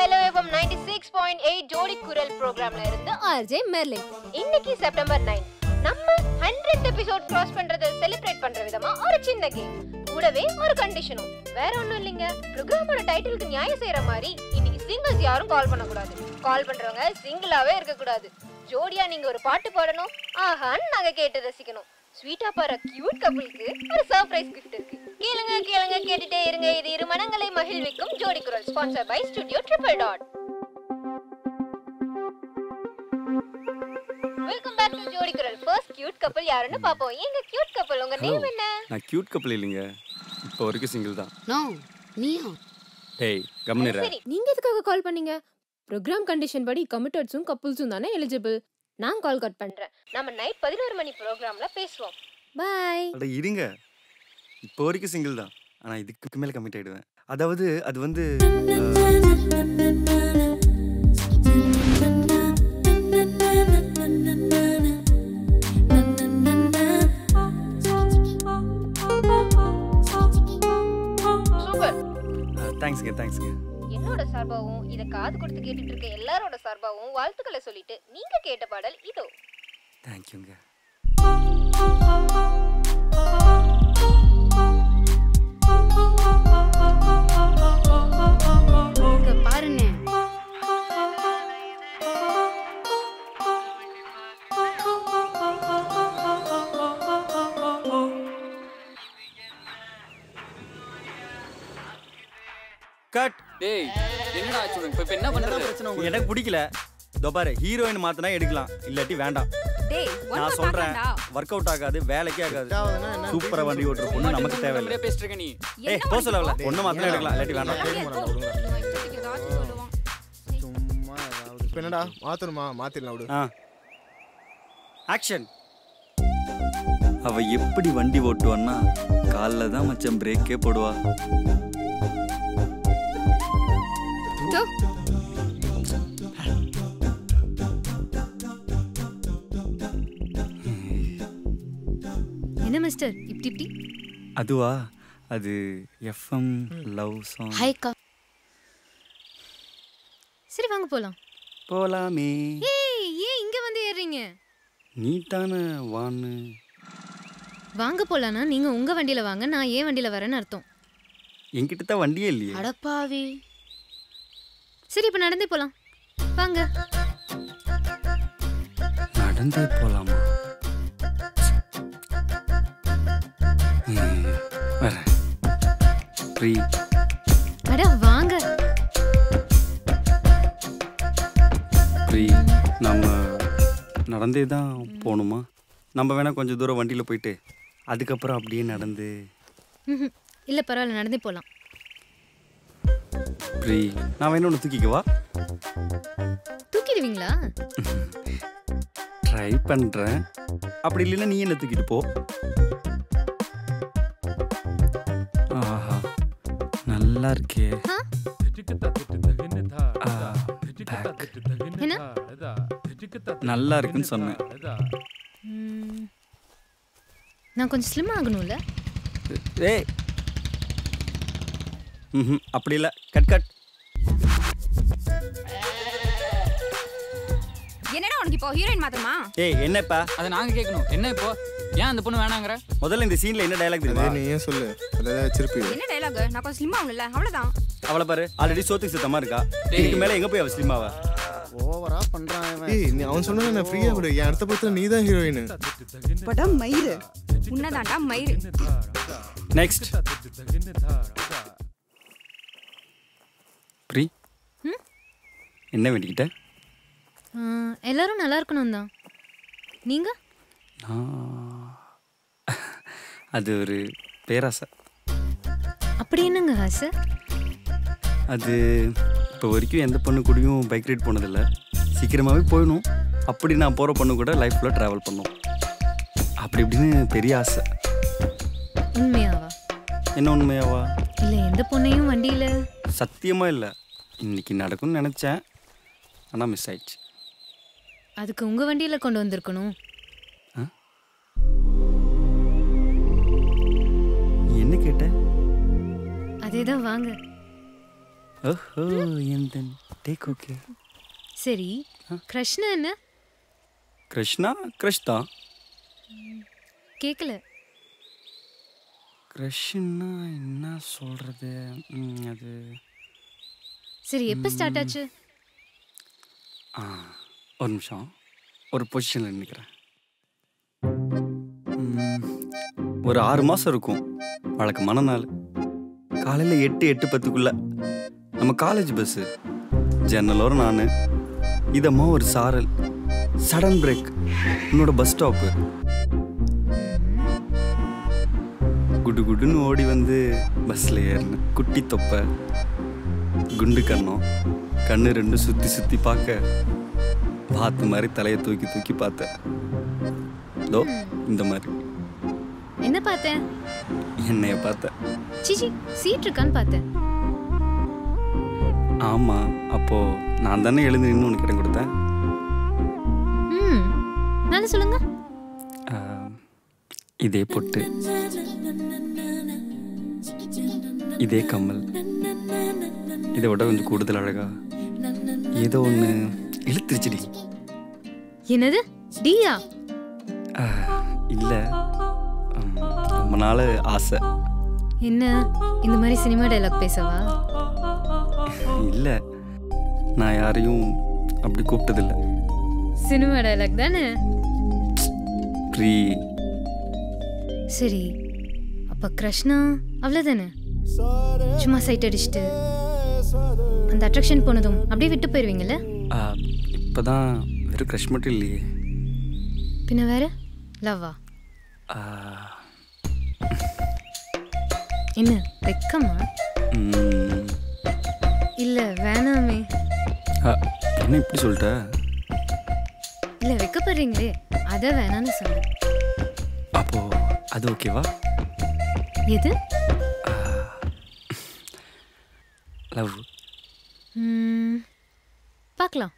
Hello FM 96.8 ஜோடி குரல் ப்ரோகிராம்ல இருந்து ஆர்ஜே மெர்லின். இன்னைக்கு செப்டம்பர் 9 நம்ம 100th எபிசோட் கிராஸ் பண்றதை செலிப்ரேட் பண்ற விதமா ஒரு சின்ன கேம், கூடவே ஒரு கண்டிஷனும். வேற ஒண்ணும் இல்லைங்க, ப்ரோகிராமோட டைட்டிலுக்கு நியாயம் செய்யற மாதிரி இன்னைக்கு சிங்கிள்ஸ் யாரும் கால் பண்ணக்கூடாது. கால் பண்றவங்க சிங்கிளாவே இருக்கக்கூடாது. ஜோடியா நீங்க ஒரு பாட்டு பாடணும், ஆஹான்னு நாங்க கேட்டு ரசிக்கணும். ஸ்வீட்டா பாரு கியூட் கப்பிளுக்கு ஒரு சர்ப்ரைஸ் கிஃப்ட் இருக்கு. கேளுங்க கேளுங்க கேட்டுட்டே இருங்க. இது இரு மனங்களை மகிழ்விக்கும் Jodi Kural, sponsor by studio triple dot. Welcome back to Jodi Kural. First cute couple யாருன்னு பாப்போம். எங்க கியூட் கப்பிள், உங்க நேம் என்ன? நான் கியூட் கப்பிள் இல்லைங்க, இப்போ வரைக்கும் சிங்கிள் தான். நோ நீயா? டேய் கம்னிரா. சரி, நீங்க எதுக்காக கால் பண்ணீங்க? ப்ரோகிராம் கண்டிஷன் படி கமிட்டட்ஸும் கப்பிள்ஸும் தானே எலிஜிபிள். நான் கால் கட் பண்றேன். நம்ம நைட் 11 மணி ப்ரோகிராம்ல பேசுவோம். பை. அட இருங்க, இப்போ வரைக்கும் சிங்கிள் தான். ஆனா இதுக்கு மேல கமிட் ஆயிடுவேன். அதாவது அது வந்து சூப்பர். தேங்க்ஸ்ங்க. என்னோட சார்பாவும் இத காது கொடுத்து கேட்டுட்டு இருக்க எல்லாரோட சார்பாவும் வாழ்த்துக்களை சொல்லிட்டு நீங்க கேட்ட பாடல் இதோ. தேங்க்யூங்க. இங்க பாருங்க. கட். டேய் என்னடா ஆச்சு உனக்கு? இப்ப என்ன பண்றது? எனக்கு பிடிக்கல. இதோ பாரு, ஹீரோயின் மாத்தினா எடுக்கலாம், இல்லாட்டி வேண்டாம். டேய் நான் சொல்றேன், ஒர்க் அவுட் ஆகாது, வேலைக்கே ஆகாது. சூப்பரா வண்டி ஓட்டுற பொண்ணு நமக்கு தேவையில்லை. அப்படியே பேசிட்டு இருக்க நீ. ஏய் போசல அவள பொண்ணு மாத்தினா எடுக்கலாம், இல்லாட்டி வேண்டாம். சும்மா ஏதாவது. இப்போ என்னடா மாத்தணுமா? மாத்திரலாம் விடு. ஆக்ஷன். அவ எப்படி வண்டி ஓட்டுவான்னா கால்ல தான் மச்சான் பிரேக்கே போடுவா. என்ன மிஸ்டர் இப்படி இப்படி? அதுவா, அது எஃப்எம் லவ் சாங். ஹாய்க்கா. சரி வாங்க போலாம். போலாமே. ஏய் ஏன் இங்க வந்து ஏறீங்க? நீ தானே வான்னு. வாங்க போலாம்னா நீங்க உங்க வண்டியில வாங்க, நான் ஏன் வண்டியில வரேன்னு அர்த்தம். என்கிட்ட தான் வண்டியே இல்லையே. அடப்பாவி. சரி இப்ப நடந்தே போலாம் வாங்க. நடந்தே போலாமா? வரேன். ஃப்ரீ. அட வாங்க. ஃப்ரீ. நம்ம நடந்தே தான் போகணுமா? நம்ம வேணா கொஞ்சம் தூரம் வண்டியில் போயிட்டு அதுக்கப்புறம் அப்படியே நடந்து. இல்ல பரவாயில்ல, நடந்தே போலாம். ஃப்ரீ. நான் வேணும் ஒன்று தூக்கிக்கவா? தூக்கிடுவீங்களா? ட்ரை பண்ணுறேன். அப்படி இல்லைன்னா நீ என்ன தூக்கிட்டு போ. ஆஹா நல்லா இருக்கே. என்ன நல்லா இருக்குன்னு சொன்னேன். நான் கொஞ்சம் ஸ்லிம் ஆகணும்ல? ஏய் அப்படி இல்லை, கட் கட். என்னடா உனக்கு இப்போ ஹீரோயின் மாத்திரமா? ஏய் என்னப்பா? அதை நாங்க கேட்கணும். என்ன இப்போ? ஏன் அந்த பொண்ணு வேணாங்கற? முதல்ல இந்த சீன்ல என்ன டயலாக் தெரியுமா? நீ ஏன் சொல்லு, அதான் வச்சிருப்பி. என்ன டயலாக்? நான் கொஞ்சம் ஸ்லிம் ஆகணும்ல, அவ்வளவுதான். அவளை பாரு, ஆல்ரெடி சோத்துக்கு சுத்தமா இருக்கா. இதுக்கு மேல எங்க போய் அவ ஸ்லிமாவா? ஓவரா பண்றான் இவன். ஏய் நீ அவன் சொன்னத நான் ஃப்ரீயா விடு. என் அடுத்த படத்துல நீ தான் ஹீரோயின். படா மயிரு. உன்னதான்டா மயிரு. நெக்ஸ்ட். ஃப்ரீ. என்ன வேண்டிக்கிட்ட? எல்லாரும் நல்லா இருக்கணும் தான். நீங்க? அது ஒரு பேராசை. அப்படி என்னங்க ஆசை? அது இப்போ வரைக்கும் எந்த பொண்ணு கூடயும் பைக் ரைட் போனதில்லை. சீக்கிரமாகவே போயிடணும். அப்படி நான் போகிற பொண்ணு கூட லைஃப்பில் ட்ராவல் பண்ணும். அப்படி இப்படின்னு பெரிய ஆசை. உண்மையாவா? என்ன உண்மையாவா? இல்லை எந்த பொண்ணையும் வண்டியில். சத்தியமாக இல்லை. இன்னைக்கு நடக்கும்னு நினச்சேன், ஆனால் மிஸ் ஆயிடுச்சு. அதுக்கு உங்கள் வண்டியில் கொண்டு வந்திருக்கணும். என்ன கேட்ட? அதேதான் வாங்க. ஓஹோ எந்தன் டேக் ஓகே. சரி கிருஷ்ணா என்ன? கிருஷ்ணா கிருஷ் தான். கேட்கல. கிருஷ்ணா என்ன சொல்கிறது? அது சரி எப்போ ஸ்டார்ட் ஆச்சு? ஒரு நிமிஷம், ஒரு பொசிஷனில் நிற்கிறேன். ஒரு 6 மாதம் இருக்கும். வழக்கமான நாள் காலையில் 8:10 நம்ம காலேஜ் பஸ்ஸு. ஜன்னலோரம் நான், இதம்மா ஒரு சாரல், சடன் பிரேக், என்னோட பஸ் ஸ்டாப்பு. குடு குடுன்னு ஓடி வந்து பஸ்ஸில் ஏறினேன். குட்டி தொப்பை, குண்டு கண்ணம், கண்ணு 2 சுற்றி சுற்றி பார்க்க பார்த்த மாதிரி தலையை தூக்கி தூக்கி பார்த்தேன். இதோ இந்த மாதிரி. என்ன பார்த்தேன்? என்னைய பார்த்தேன். சிச்சி சீட் இருக்கான்னு பார்த்தேன். ஆமாம், அப்போது நான் தானே எழுந்து நின்று உனக்கு இடம் கொடுத்தேன். நல்லா சொல்லுங்க. இதே பொட்டு, இதே கம்மல், இதை விட கொஞ்சம் கூடுதல் அழகா ஏதோ ஒன்று இழுத்துருச்சுடி. என்னது டியா? இல்லை, ரொம்ப நாள் ஆசை. என்ன இந்த மாதிரி சினிமா டைலாக் பேசவா? இல்லை, நான் யாரையும் அப்படி கூப்பிட்டதில்லை. சினிமா டைலாக் தானே? ப்ரீ. சரி அப்ப கிருஷ்ணா அவ்வளவுதானே? சும்மா சைட் அடிச்சுட்டு அந்த அட்ராக்ஷன் போனதும் அப்படியே விட்டு போயிருவீங்கல்ல? இப்போதான் வெறும் க்ரஷ் மட்டும் இல்லையே, பின்ன வேற லவ்வா? என்ன வெக்கமா? இல்ல வேணாமே. என்ன இப்படி சொல்லிட்ட? இல்ல வெக்கப்படுறீங்களே, அத வேணான்னு சொல்றேன். அப்போ அது ஓகேவா? எது? லவ். பார்க்கலாம்.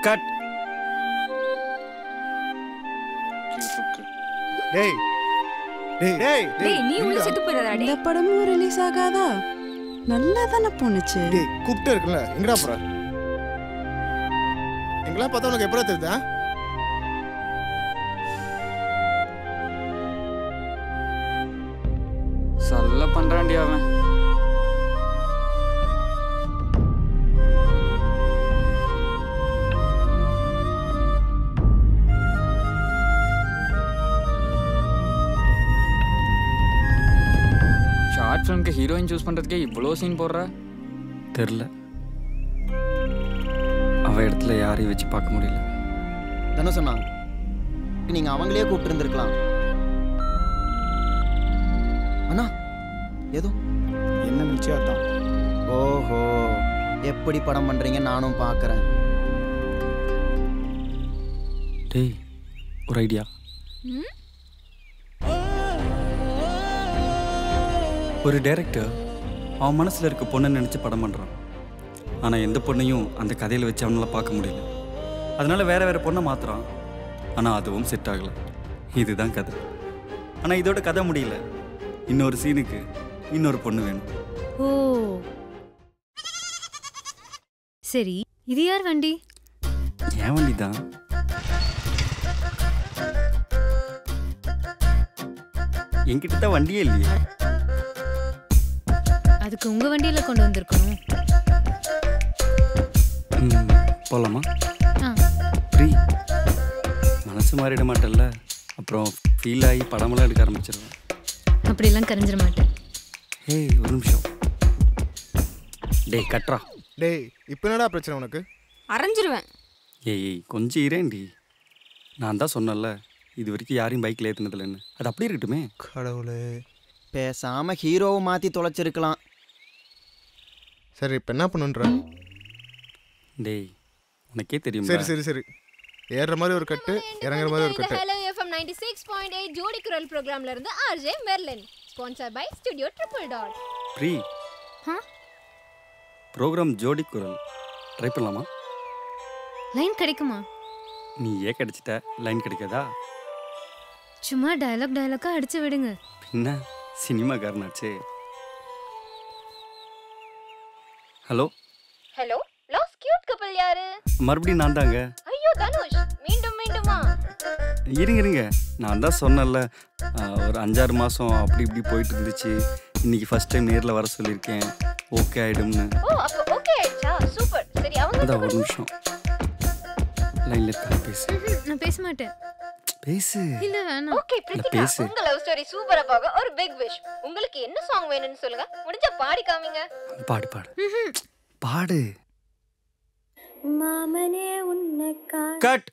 கட். டேய் டேய் டேய் டேய் நீ உள்ள செத்து போறடா. இந்த படமும் ரிலீஸ் ஆகாதா? நல்லா தானே போனுச்சு. டேய் கூப்பிட்டே இருக்குல்ல, எங்கடா போற? எங்களா பார்த்தா உனக்கு எப்படா தெரியுதா? சொல்ல பண்றான்டி அவன். ஷார்ட் ஃபிலிம்க்கு ஹீரோயின் சூஸ் பண்றதுக்கே இவ்வளோ சீன் போடுற? தெரில, அவ இடத்துல யாரையும் வச்சு பார்க்க முடியல. தானே சொன்னாங்க, நீங்க அவங்களே கூப்பிட்டு இருந்திருக்கலாம். அண்ணா ஏதோ என்ன நிச்சயம்? ஓஹோ, எப்படி படம் பண்றீங்க நானும் பார்க்குறேன். டேய் ஒரு ஐடியா. ஒரு டைரக்டர் அவன் மனசில் இருக்க பொண்ணை நினச்சி படம் பண்ணுறான். ஆனால் எந்த பொண்ணையும் அந்த கதையில் வச்சு அவனால் பார்க்க முடியல. அதனால் வேறு வேறு பொண்ணை மாற்றுறான். ஆனால் அதுவும் செட் ஆகலை. இதுதான் கதை. ஆனால் இதோட கதை முடியல. இன்னொரு சீனுக்கு இன்னொரு பொண்ணு வேணும். ஓ சரி, இது யார் வண்டி? என் வண்டி தான். என்கிட்ட தான் வண்டியே இல்லையே. அதுக்கு உங்க வண்டியில கொண்டு வந்திருக்கணும். போகலாமா? ஃப்ரீ. மனசு மாறிட மாட்டேல்ல, அப்புறம் ஃபீல் ஆகி படமெல்லாம் எடுக்க ஆரம்பிச்சிருவேன். அப்படிலாம் கரைஞ்சிட மாட்டேன். ஏய் ஒரு நிமிஷம். டேய் கட்றா. டேய் இப்போ என்னடா பிரச்சனை உனக்கு? அரைஞ்சிருவேன். ஏய் கொஞ்சம் இரேண்டி. நான் தான் சொன்னேன்ல, இது வரைக்கும் யாரையும் பைக்கில் ஏற்றுனதில்லைன்னு. அது அப்படியே இருக்கட்டுமே. கடவுளே, பேசாம ஹீரோவை மாத்தி தொலைச்சிருக்கலாம். சரி இப்போ என்ன பண்ணுன்ற? டேய் உனக்கே தெரியும். சரி சரி சரி, ஏறுற மாதிரி ஒரு கட்டு, இறங்குற மாதிரி ஒரு கட்டு. ஹலோ எஃப்எம் 96.8 ஜோடி குரல் ப்ரோக்ராம்ல இருந்து RJ Merlin, sponsor by studio triple dot. Pre program Jodi Kural try பண்ணலாமா? லைன் கிடைக்குமா? நீ ஏன் கிடைச்சிட்ட, லைன் கிடைக்காதா? சும்மா டயலாக்கா அடிச்சு விடுங்க. பின்ன சினிமாக்காரனாச்சே. ஹலோ ஹலோ லாஸ்ட் கியூட் கப்பல் யாரு? மறுபடியும் நான் தாங்க. ஐயோ தனுஷ், மீண்டும் மீண்டுமா? இருங்க நான் தான் சொன்னேன்ல, ஒரு 5-6 மாதம் அப்படி இப்படி போயிட்டு இருந்துச்சு. இன்னைக்கு ஃபர்ஸ்ட் டைம் நேரில் வர சொல்லியிருக்கேன், ஓகே ஆகிடும்னு. ஓ அப்போ ஓகே ஆயிடுச்சா? சூப்பர். சரி அவங்க அதான் ஒரு நிமிஷம் லைனில் இருக்காங்க, பேசு. நான் பேச மாட்டேன். பேசு. இல்ல வேணாம். ஓகே பிரித்திகா, பேசு. உங்க லவ் ஸ்டோரி சூப்பரா போக ஒரு பிக் விஷ். உங்களுக்கு என்ன சாங் வேணும்னு சொல்லுங்க, முடிஞ்சா பாடி காமிங்க. பாடு பாடு பாடு. மாமனே உன்னை கட்.